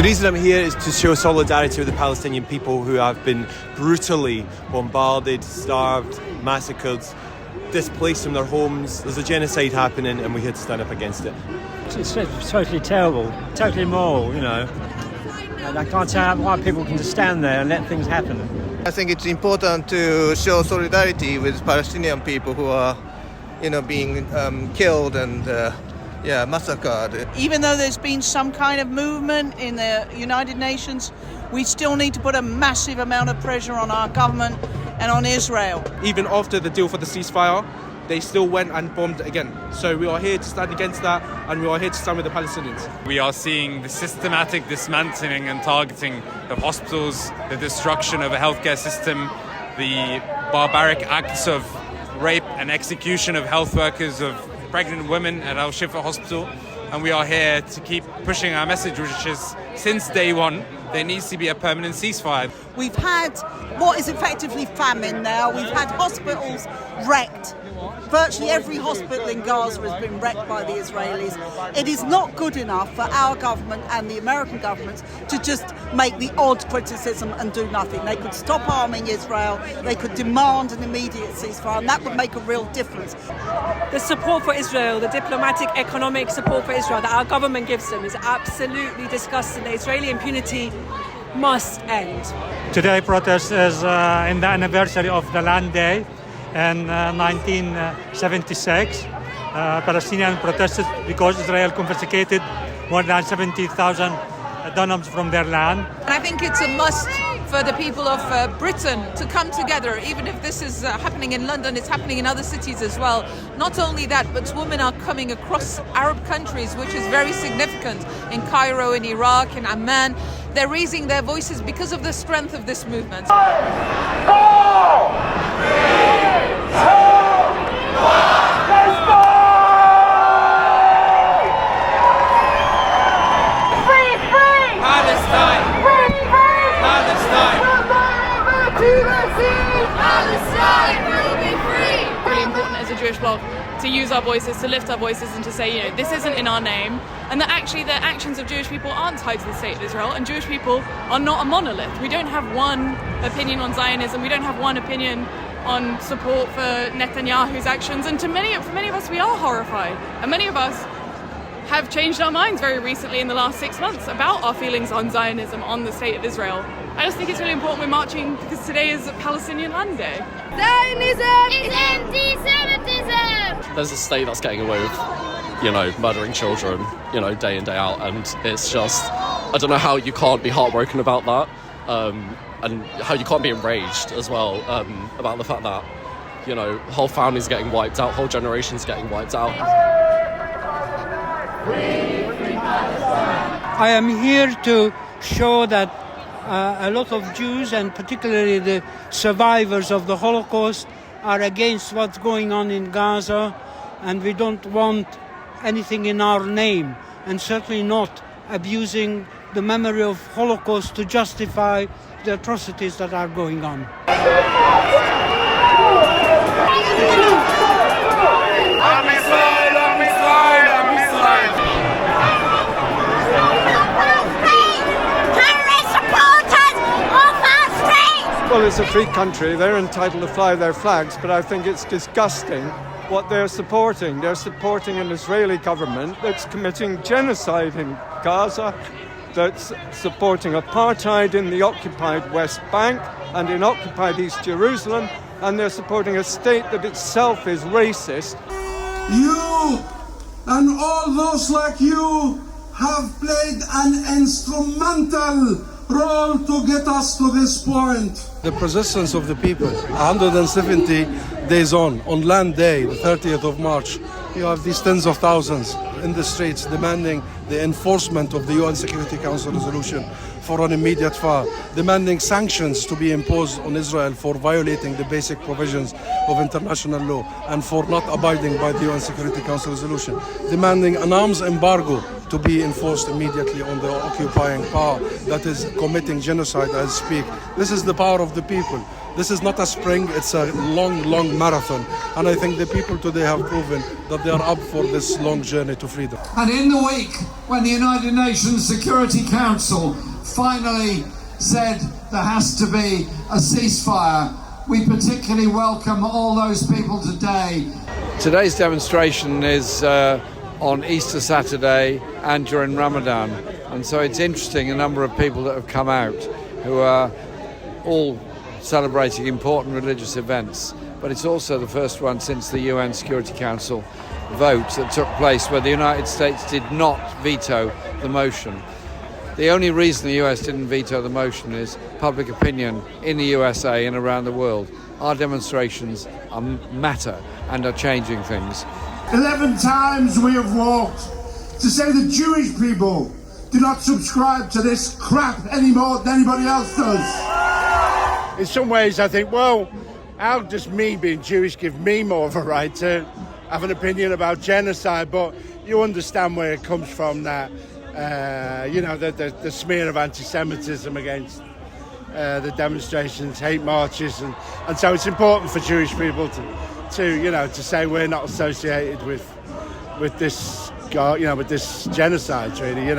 The reason I'm here is to show solidarity with the Palestinian people who have been brutally bombarded, starved, massacred, displaced from their homes. There's a genocide happening and we're here to stand up against it. It's totally terrible, totally immoral, you know. And I can't see why people can just stand there and let things happen. I think it's important to show solidarity with Palestinian people who are, being killed and massacred. Even though there's been some kind of movement in the United Nations, we still need to put a massive amount of pressure on our government and on Israel. Even after the deal for the ceasefire, they still went and bombed again. So we are here to stand against that, and we are here to stand with the Palestinians. We are seeing the systematic dismantling and targeting of hospitals, the destruction of a healthcare system, the barbaric acts of rape and execution of health workers, of pregnant women at Al Shifa Hospital. And we are here to keep pushing our message, which is, since day one, there needs to be a permanent ceasefire. We've had what is effectively famine now. We've had hospitals wrecked. Virtually every hospital in Gaza has been wrecked by the Israelis. It is not good enough for our government and the American governments to just make the odd criticism and do nothing. They could stop arming Israel, they could demand an immediate ceasefire, and that would make a real difference. The support for Israel, the diplomatic, economic support for Israel that our government gives them is absolutely disgusting. The Israeli impunity must end. Today protest is in the anniversary of the Land Day in 1976. Palestinians protested because Israel confiscated more than 70,000 dunams from their land. And I think it's a must for the people of Britain to come together. Even if this is happening in London, it's happening in other cities as well. Not only that, but women are coming across Arab countries, which is very significant, in Cairo, in Iraq, in Amman. They're raising their voices because of the strength of this movement. Really important as a Jewish blog to use our voices, to lift our voices and to say, this isn't in our name, and that actually the actions of Jewish people aren't tied to the state of Israel, and Jewish people are not a monolith. We don't have one opinion on Zionism, we don't have one opinion on support for Netanyahu's actions, and for many of us we are horrified, and many of us have changed our minds very recently in the last 6 months about our feelings on Zionism, on the state of Israel. I just think it's really important we're marching because today is Palestinian Land Day. Zionism is anti-Semitism! There's a state that's getting away with, murdering children, day in, day out, and it's just, I don't know how you can't be heartbroken about that, and how you can't be enraged as well, about the fact that, whole families getting wiped out, whole generations getting wiped out. I am here to show that a lot of Jews, and particularly the survivors of the Holocaust, are against what's going on in Gaza, and we don't want anything in our name, and certainly not abusing the memory of Holocaust to justify the atrocities that are going on. Well, it's a free country. They're entitled to fly their flags, but I think it's disgusting what they're supporting. They're supporting an Israeli government that's committing genocide in Gaza, that's supporting apartheid in the occupied West Bank and in occupied East Jerusalem, and they're supporting a state that itself is racist. You and all those like you have played an instrumental role to get us to this point. The persistence of the people, 170 days on Land Day, the 30th of March, you have these tens of thousands in the streets demanding the enforcement of the UN Security Council resolution for an immediate fire, demanding sanctions to be imposed on Israel for violating the basic provisions of international law and for not abiding by the UN Security Council resolution, demanding an arms embargo to be enforced immediately on the occupying power that is committing genocide as speak. This is the power of the people. This is not a sprint, it's a long marathon. And I think the people today have proven that they are up for this long journey to freedom. And in the week when the United Nations Security Council finally said there has to be a ceasefire, we particularly welcome all those people today. Today's demonstration is on Easter Saturday and during Ramadan, and so it's interesting a number of people that have come out who are all celebrating important religious events, but it's also the first one since the UN Security Council vote that took place where the United States did not veto the motion. The only reason the US didn't veto the motion is public opinion in the USA and around the world. Our demonstrations matter and are changing things. 11 times we have walked to say the Jewish people do not subscribe to this crap any more than anybody else does. In some ways I think, well, how does me being Jewish give me more of a right to have an opinion about genocide? But you understand where it comes from, that the smear of anti-Semitism against the demonstrations, hate marches, and so it's important for Jewish people to say we're not associated with this genocide, really,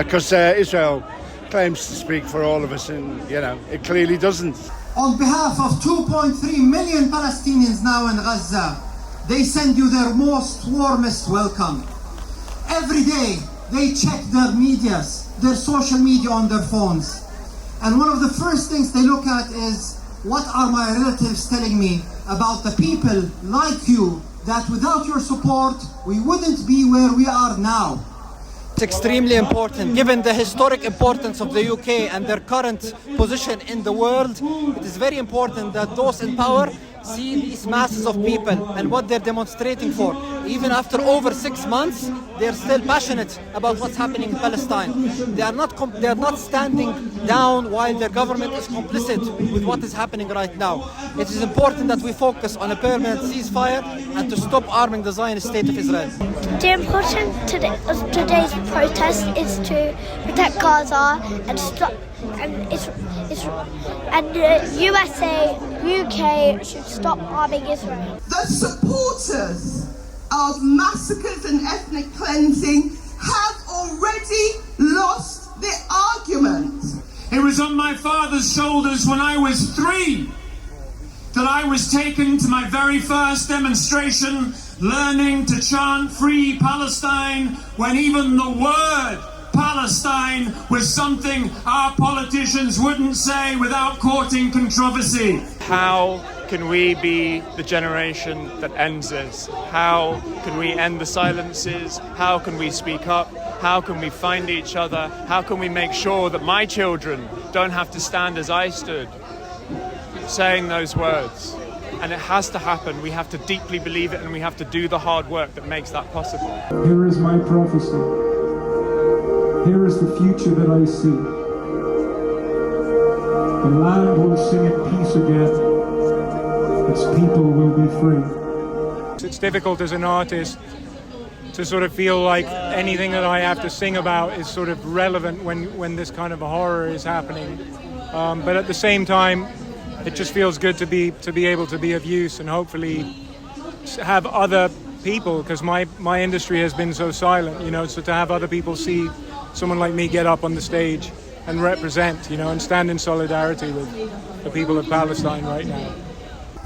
because Israel claims to speak for all of us, and it clearly doesn't. On behalf of 2.3 million Palestinians now in Gaza, they send you their most warmest welcome. Every day they check their social media on their phones, and one of the first things they look at is, what are my relatives telling me about the people like you that without your support we wouldn't be where we are now? It's extremely important, given the historic importance of the UK and their current position in the world. It is very important that those in power see these masses of people and what they're demonstrating for. Even after over 6 months, they're still passionate about what's happening in Palestine. They are not standing down while their government is complicit with what is happening right now. It is important that we focus on a permanent ceasefire and to stop arming the Zionist state of Israel. The importance of today's protest is to protect Gaza and stop. And the USA, UK should stop arming Israel. The supporters of massacres and ethnic cleansing have already lost the argument. It was on my father's shoulders when I was 3 that I was taken to my very first demonstration, learning to chant Free Palestine, when even the word Palestine was something our politicians wouldn't say without courting controversy. How can we be the generation that ends this? How can we end the silences? How can we speak up? How can we find each other? How can we make sure that my children don't have to stand as I stood, saying those words? And it has to happen. We have to deeply believe it, and we have to do the hard work that makes that possible. Here is my prophecy. Here is the future that I see. The land will sing in peace again. Its people will be free. It's difficult as an artist to sort of feel like anything that I have to sing about is sort of relevant when this kind of a horror is happening. But at the same time, it just feels good to be able to be of use and hopefully have other people, because my industry has been so silent, so to have other people see someone like me get up on the stage and represent, and stand in solidarity with the people of Palestine right now.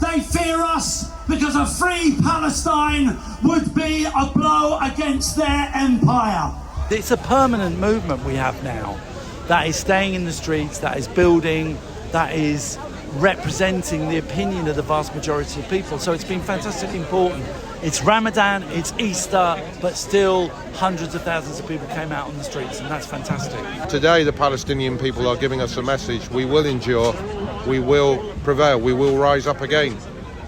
They fear us because a free Palestine would be a blow against their empire. It's a permanent movement we have now that is staying in the streets, that is building, that is representing the opinion of the vast majority of people. So it's been fantastically important. It's Ramadan, it's Easter, but still hundreds of thousands of people came out on the streets, and that's fantastic. Today the Palestinian people are giving us a message. We will endure, we will prevail, we will rise up again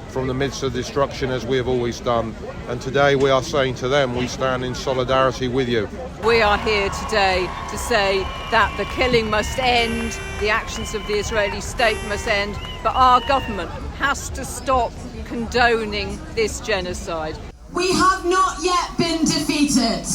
from the midst of destruction as we have always done. And today we are saying to them, we stand in solidarity with you. We are here today to say that the killing must end, the actions of the Israeli state must end, but our government has to stop condoning this genocide. We have not yet been defeated.